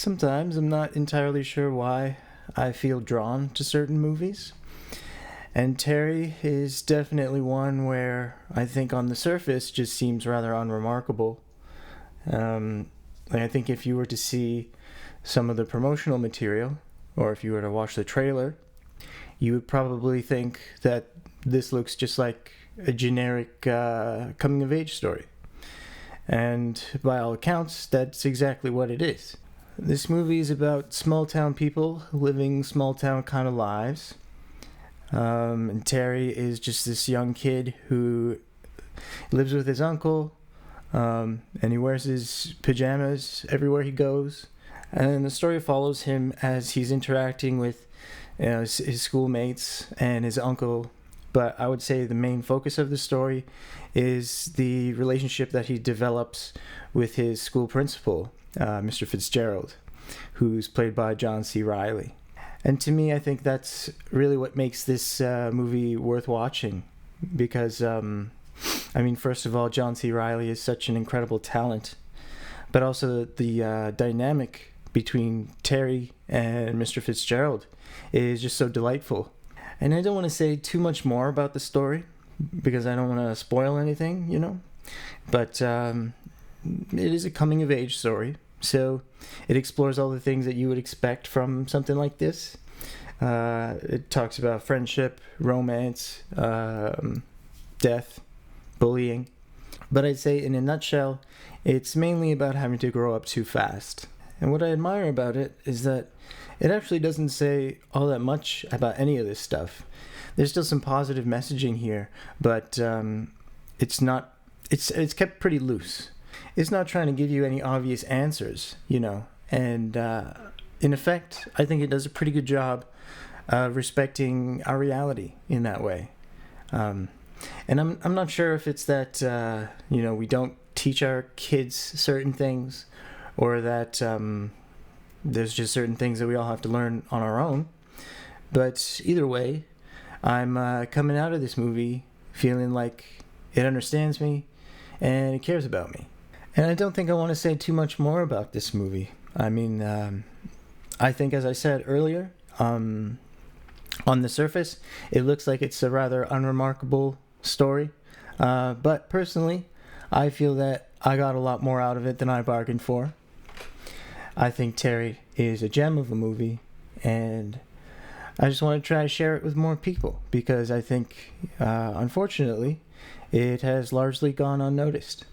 sometimes I'm not entirely sure why I feel drawn to certain movies. And Terry is definitely one where I think on the surface just seems rather unremarkable. I think if you were to see some of the promotional material, or if you were to watch the trailer, you would probably think that this looks just like a generic coming of age story. And by all accounts, that's exactly what it is. This movie is about small town people living small town kind of lives. And Terry is just this young kid who lives with his uncle, and he wears his pajamas everywhere he goes. And the story follows him as he's interacting with his schoolmates and his uncle. But I would say the main focus of the story is the relationship that he develops with his school principal, Mr. Fitzgerald, who's played by John C. Reilly. And to me, I think that's really what makes this movie worth watching. Because, first of all, John C. Reilly is such an incredible talent. But also the dynamic between Terry and Mr. Fitzgerald is just so delightful. And I don't want to say too much more about the story, because I don't want to spoil anything, But it is a coming-of-age story, so it explores all the things that you would expect from something like this. It talks about friendship, romance, death, bullying. But I'd say, in a nutshell, it's mainly about having to grow up too fast. And what I admire about it is that it actually doesn't say all that much about any of this stuff. There's still some positive messaging here, but it's kept pretty loose. It's not trying to give you any obvious answers, And in effect, I think it does a pretty good job respecting our reality in that way. And I'm not sure if it's that we don't teach our kids certain things, or that there's just certain things that we all have to learn on our own. But either way, I'm coming out of this movie feeling like it understands me and it cares about me. And I don't think I want to say too much more about this movie. I think, as I said earlier, on the surface, it looks like it's a rather unremarkable story. But personally, I feel that I got a lot more out of it than I bargained for. I think Terry is a gem of a movie, and I just want to try to share it with more people, because I think, unfortunately, it has largely gone unnoticed.